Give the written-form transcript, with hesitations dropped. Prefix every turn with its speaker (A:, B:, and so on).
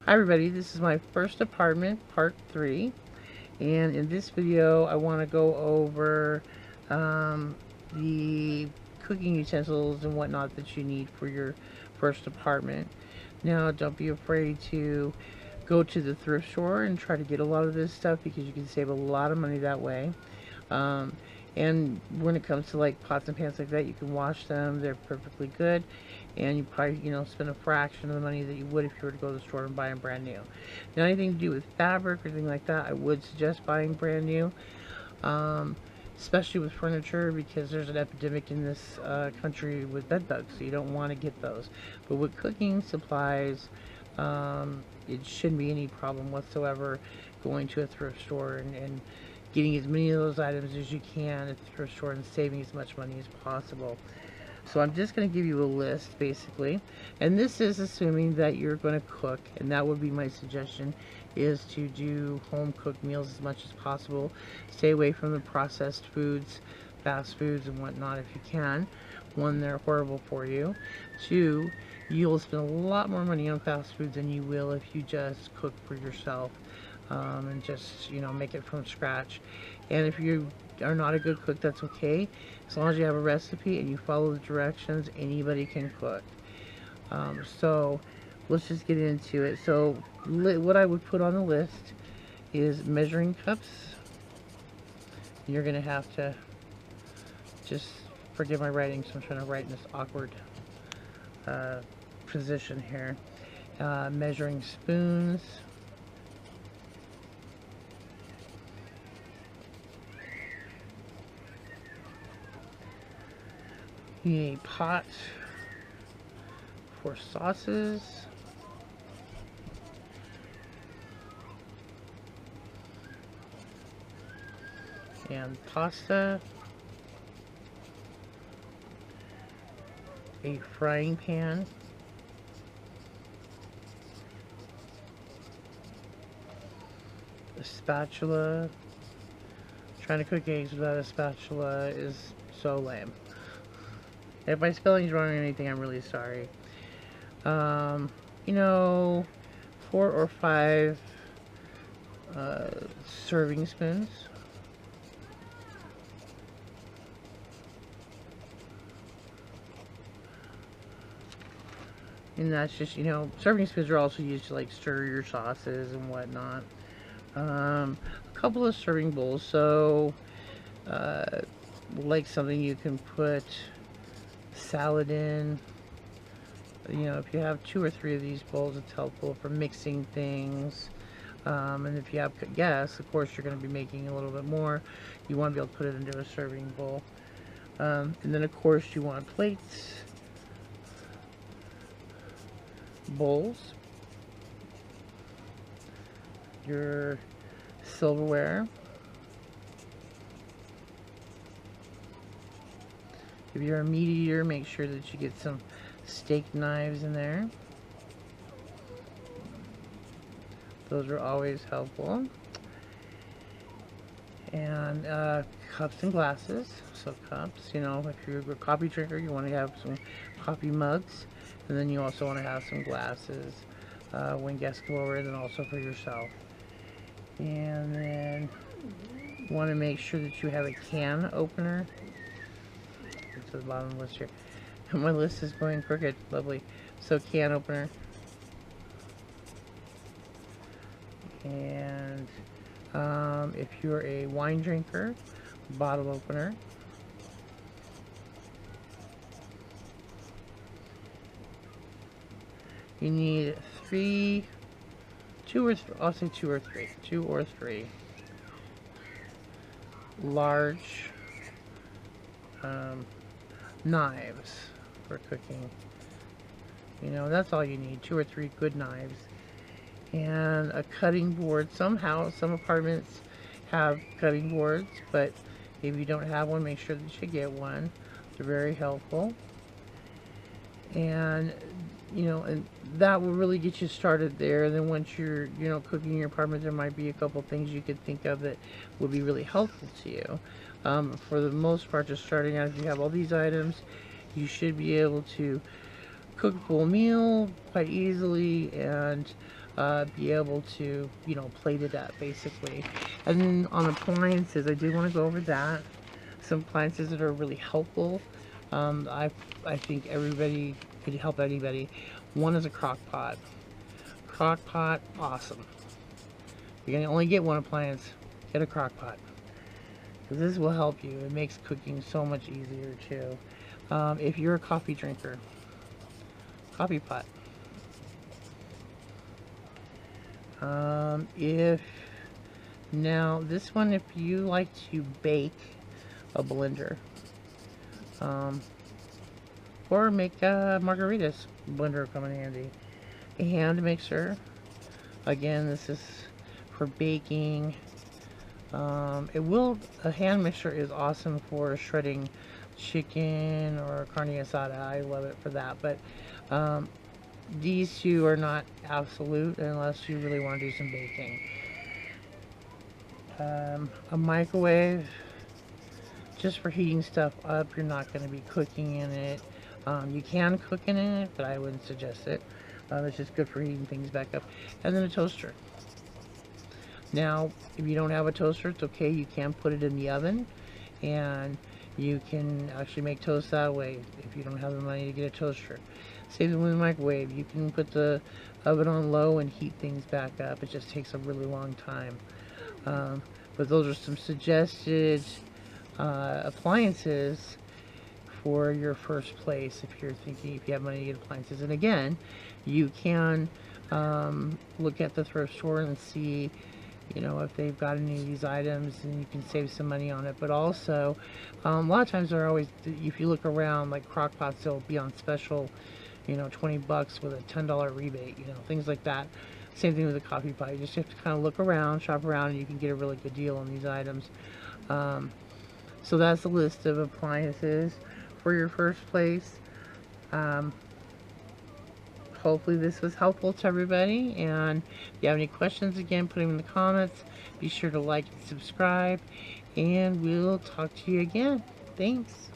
A: Hi everybody, this is my first apartment, part 3, and in this video I want to go over the cooking utensils and whatnot that you need for your first apartment. Now, don't be afraid to go to the thrift store and try to get a lot of this stuff because you can save a lot of money that way. Um, and when it comes to like pots and pans like that, you can wash them. They're perfectly good. And you probably, spend a fraction of the money that you would if you were to go to the store and buy them brand new. Now, anything to do with fabric or anything like that, I would suggest buying brand new. Um, Especially with furniture, because there's an epidemic in this country with bed bugs, so you don't want to get those. But with cooking supplies, it shouldn't be any problem whatsoever going to a thrift store and getting as many of those items as you can at the thrift store and saving as much money as possible. So I'm just going to give you a list basically, and this is assuming that you're going to cook, and that would be my suggestion, is to do home cooked meals as much as possible. Stay away from the processed foods, fast foods and whatnot if you can. One, they're horrible for you. Two, you'll spend a lot more money on fast foods than you will if you just cook for yourself, and just make it from scratch. And if you are not a good cook, that's okay. As long as you have a recipe and you follow the directions, anybody can cook. So let's just get into it. So what I would put on the list is measuring cups. You're gonna have to just forgive my writing, so I'm trying to write in this awkward position here. Measuring spoons. You need a pot for sauces. And pasta. A frying pan. A spatula. Trying to cook eggs without a spatula is so lame. If my spelling's wrong or anything, I'm really sorry. You know, 4 or 5 serving spoons. And that's just, serving spoons are also used to like stir your sauces and whatnot. A couple of serving bowls, so like something you can put salad in. If you have 2 or 3 of these bowls, it's helpful for mixing things. And if you have gas, of course, you're going to be making a little bit more. You want to be able to put it into a serving bowl. And then, of course, you want plates, bowls, your silverware. If you're a meat eater, make sure that you get some steak knives in there. Those are always helpful. And cups and glasses. So cups, if you're a coffee drinker, you want to have some coffee mugs. And then you also want to have some glasses when guests come over, and then also for yourself. And then you want to make sure that you have a can opener. To the bottom of the list here. My list is going crooked. Lovely. So can opener. And if you're a wine drinker, bottle opener. You need 2 or 3 large knives for cooking. That's all you need. 2 or 3 good knives. And a cutting board. Some apartments have cutting boards, but if you don't have one, make sure that you get one. They're very helpful. And and that will really get you started there. And then once you're cooking in your apartment, there might be a couple things you could think of that would be really helpful to you. For the most part, just starting out, if you have all these items, you should be able to cook a full meal quite easily, and be able to, plate it up basically. And then on appliances, I do want to go over that. Some appliances that are really helpful. I think everybody could help anybody. One is a crock pot. Crock pot, awesome. You're gonna only get one appliance. Get a crock pot, because this will help you. It makes cooking so much easier too. If you're a coffee drinker, coffee pot. If now this one, if you like to bake, a blender, or make margaritas, blender will come in handy. A hand mixer, again, this is for baking. A hand mixer is awesome for shredding chicken or carne asada. I love it for that. But these two are not absolute unless you really want to do some baking. A microwave, just for heating stuff up. You're not going to be cooking in it. You can cook in it, but I wouldn't suggest it. It's just good for heating things back up. And then a toaster. Now, if you don't have a toaster, it's okay. You can put it in the oven, and you can actually make toast that way if you don't have the money to get a toaster. Same thing with the microwave. You can put the oven on low and heat things back up. It just takes a really long time. But those are some suggested appliances for your first place if you're thinking, if you have money to get appliances. And again, you can look at the thrift store and see, if they've got any of these items, and you can save some money on it. But also, a lot of times they're always, if you look around, like crock pots, they'll be on special, 20 bucks with a $10 rebate, things like that. Same thing with the coffee pot. You just have to kind of look around, shop around, and you can get a really good deal on these items. So that's a list of appliances for your first place. Hopefully this was helpful to everybody, and if you have any questions, again, put them in the comments. Be sure to like and subscribe, and we'll talk to you again. Thanks.